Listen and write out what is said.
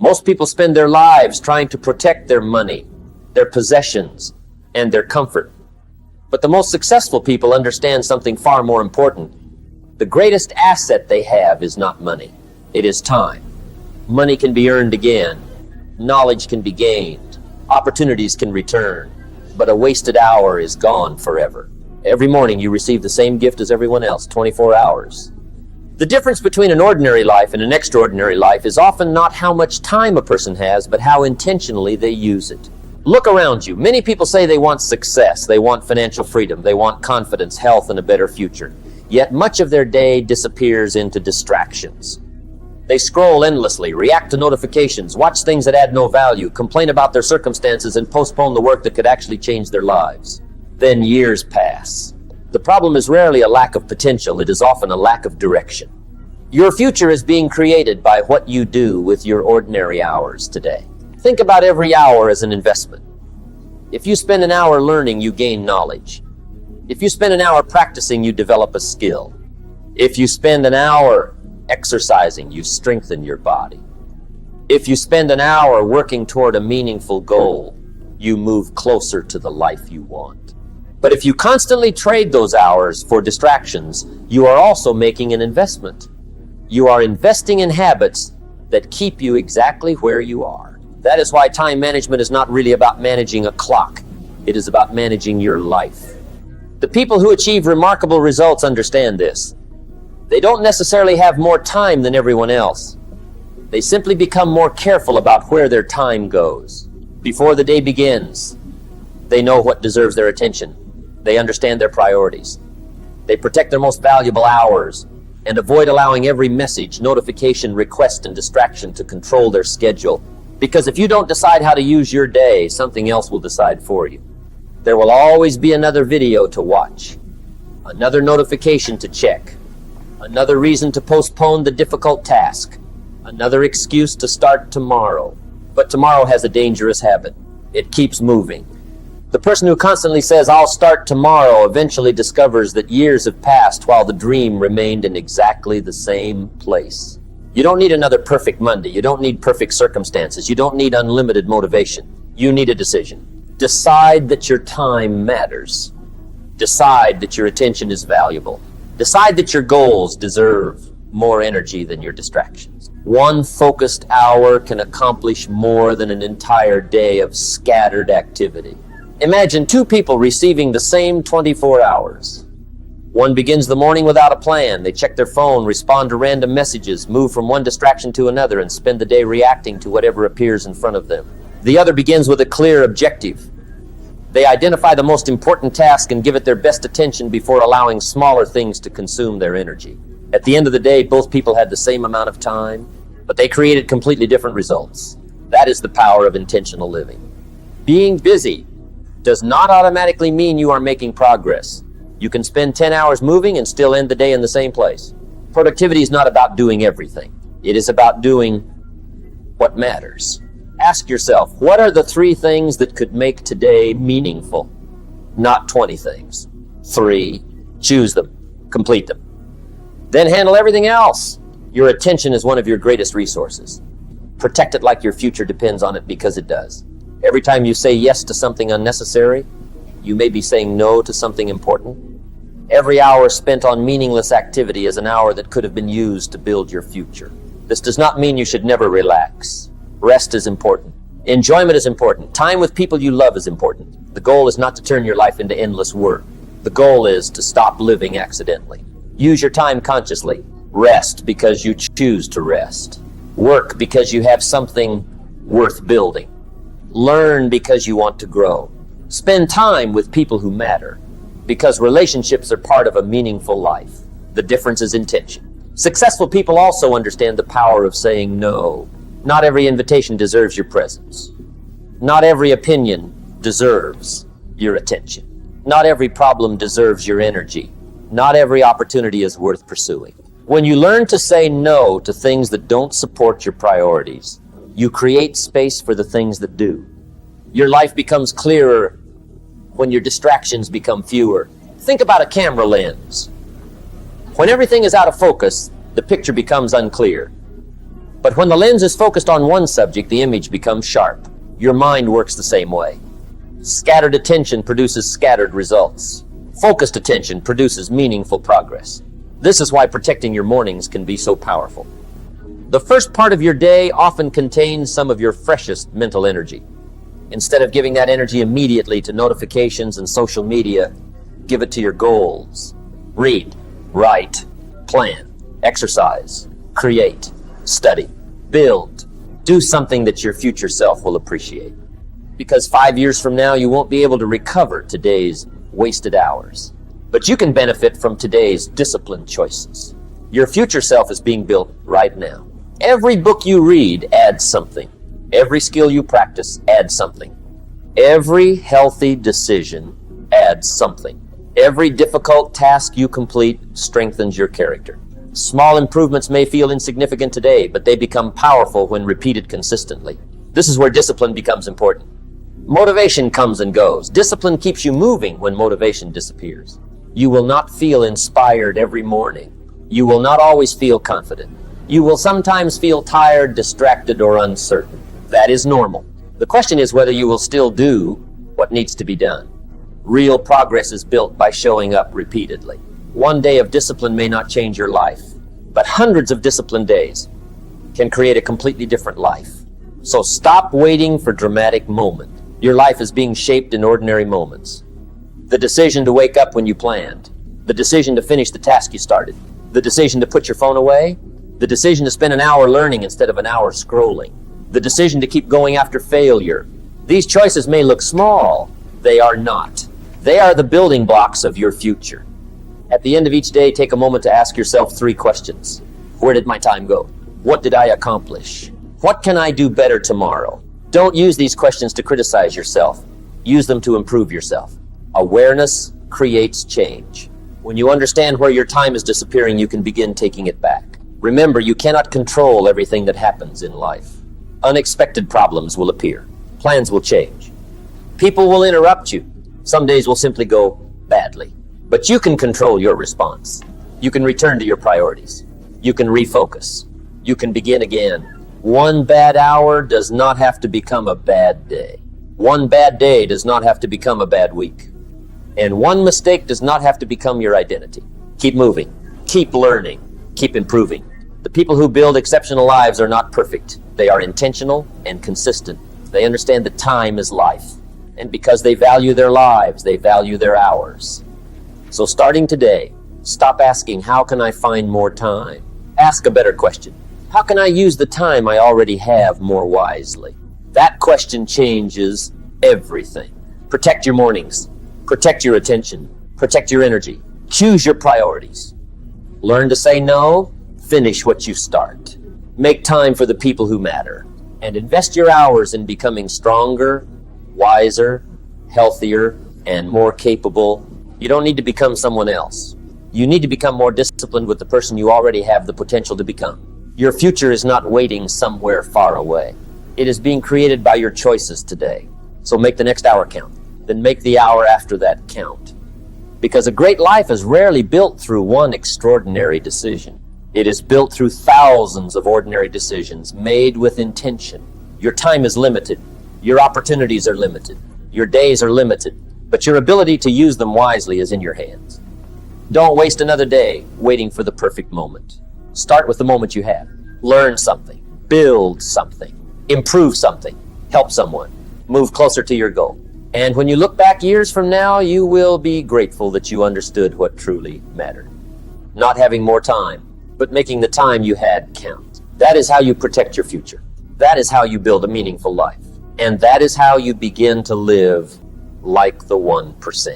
Most people spend their lives trying to protect their money, their possessions, and their comfort. But the most successful people understand something far more important. The greatest asset they have is not money. It is time. Money can be earned again. Knowledge can be gained. Opportunities can return. But a wasted hour is gone forever. Every morning you receive the same gift as everyone else, 24 hours. The difference between an ordinary life and an extraordinary life is often not how much time a person has, but how intentionally they use it. Look around you. Many people say they want success, they want financial freedom, they want confidence, health, and a better future. Yet much of their day disappears into distractions. They scroll endlessly, react to notifications, watch things that add no value, complain about their circumstances, and postpone the work that could actually change their lives. Then years pass. The problem is rarely a lack of potential, it is often a lack of direction. Your future is being created by what you do with your ordinary hours today. Think about every hour as an investment. If you spend an hour learning, you gain knowledge. If you spend an hour practicing, you develop a skill. If you spend an hour exercising, you strengthen your body. If you spend an hour working toward a meaningful goal, you move closer to the life you want. But if you constantly trade those hours for distractions, you are also making an investment. You are investing in habits that keep you exactly where you are. That is why time management is not really about managing a clock. It is about managing your life. The people who achieve remarkable results understand this. They don't necessarily have more time than everyone else. They simply become more careful about where their time goes. Before the day begins, they know what deserves their attention. They understand their priorities. They protect their most valuable hours and avoid allowing every message, notification, request, and distraction to control their schedule. Because if you don't decide how to use your day, something else will decide for you. There will always be another video to watch, another notification to check, another reason to postpone the difficult task, another excuse to start tomorrow. But tomorrow has a dangerous habit. It keeps moving. The person who constantly says, "I'll start tomorrow," eventually discovers that years have passed while the dream remained in exactly the same place. You don't need another perfect Monday. You don't need perfect circumstances. You don't need unlimited motivation. You need a decision. Decide that your time matters. Decide that your attention is valuable. Decide that your goals deserve more energy than your distractions. One focused hour can accomplish more than an entire day of scattered activity. Imagine two people receiving the same 24 hours. One begins the morning without a plan. They check their phone, respond to random messages, move from one distraction to another, and spend the day reacting to whatever appears in front of them. The other begins with a clear objective. They identify the most important task and give it their best attention before allowing smaller things to consume their energy. At the end of the day, both people had the same amount of time, but they created completely different results. That is the power of intentional living. Being busy does not automatically mean you are making progress. You can spend 10 hours moving and still end the day in the same place. Productivity is not about doing everything. It is about doing what matters. Ask yourself, what are the 3 things that could make today meaningful? Not 20 things. 3. Choose them. Complete them. Then handle everything else. Your attention is one of your greatest resources. Protect it like your future depends on it, because it does. Every time you say yes to something unnecessary, you may be saying no to something important. Every hour spent on meaningless activity is an hour that could have been used to build your future. This does not mean you should never relax. Rest is important. Enjoyment is important. Time with people you love is important. The goal is not to turn your life into endless work. The goal is to stop living accidentally. Use your time consciously. Rest because you choose to rest. Work because you have something worth building. Learn because you want to grow. Spend time with people who matter, because relationships are part of a meaningful life. The difference is intention. Successful people also understand the power of saying no. Not every invitation deserves your presence. Not every opinion deserves your attention. Not every problem deserves your energy. Not every opportunity is worth pursuing. When you learn to say no to things that don't support your priorities, you create space for the things that do. Your life becomes clearer when your distractions become fewer. Think about a camera lens. When everything is out of focus, the picture becomes unclear. But when the lens is focused on one subject, the image becomes sharp. Your mind works the same way. Scattered attention produces scattered results. Focused attention produces meaningful progress. This is why protecting your mornings can be so powerful. The first part of your day often contains some of your freshest mental energy. Instead of giving that energy immediately to notifications and social media, give it to your goals. Read, write, plan, exercise, create, study, build. Do something that your future self will appreciate. Because 5 years from now, you won't be able to recover today's wasted hours. But you can benefit from today's disciplined choices. Your future self is being built right now. Every book you read adds something. Every skill you practice adds something. Every healthy decision adds something. Every difficult task you complete strengthens your character. Small improvements may feel insignificant today, but they become powerful when repeated consistently. This is where discipline becomes important. Motivation comes and goes. Discipline keeps you moving when motivation disappears. You will not feel inspired every morning. You will not always feel confident. You will sometimes feel tired, distracted, or uncertain. That is normal. The question is whether you will still do what needs to be done. Real progress is built by showing up repeatedly. One day of discipline may not change your life, but hundreds of disciplined days can create a completely different life. So stop waiting for dramatic moment. Your life is being shaped in ordinary moments. The decision to wake up when you planned, the decision to finish the task you started, the decision to put your phone away, the decision to spend an hour learning instead of an hour scrolling, the decision to keep going after failure. These choices may look small. They are not. They are the building blocks of your future. At the end of each day, take a moment to ask yourself 3 questions. Where did my time go? What did I accomplish? What can I do better tomorrow? Don't use these questions to criticize yourself. Use them to improve yourself. Awareness creates change. When you understand where your time is disappearing, you can begin taking it back. Remember, you cannot control everything that happens in life. Unexpected problems will appear. Plans will change. People will interrupt you. Some days will simply go badly. But you can control your response. You can return to your priorities. You can refocus. You can begin again. One bad hour does not have to become a bad day. One bad day does not have to become a bad week. And one mistake does not have to become your identity. Keep moving. Keep learning. Keep improving. The people who build exceptional lives are not perfect. They are intentional and consistent. They understand that time is life. And because they value their lives, they value their hours. So starting today, stop asking, how can I find more time? Ask a better question. How can I use the time I already have more wisely? That question changes everything. Protect your mornings. Protect your attention. Protect your energy. Choose your priorities. Learn to say no. Finish what you start. Make time for the people who matter. And invest your hours in becoming stronger, wiser, healthier, and more capable. You don't need to become someone else. You need to become more disciplined with the person you already have the potential to become. Your future is not waiting somewhere far away. It is being created by your choices today. So make the next hour count. Then make the hour after that count. Because a great life is rarely built through one extraordinary decision. It is built through thousands of ordinary decisions made with intention. Your time is limited. Your opportunities are limited. Your days are limited. But your ability to use them wisely is in your hands. Don't waste another day waiting for the perfect moment. Start with the moment you have. Learn something. Build something. Improve something. Help someone. Move closer to your goal. And when you look back years from now, you will be grateful that you understood what truly mattered. Not having more time, but making the time you had count. That is how you protect your future. That is how you build a meaningful life. And that is how you begin to live like the 1%.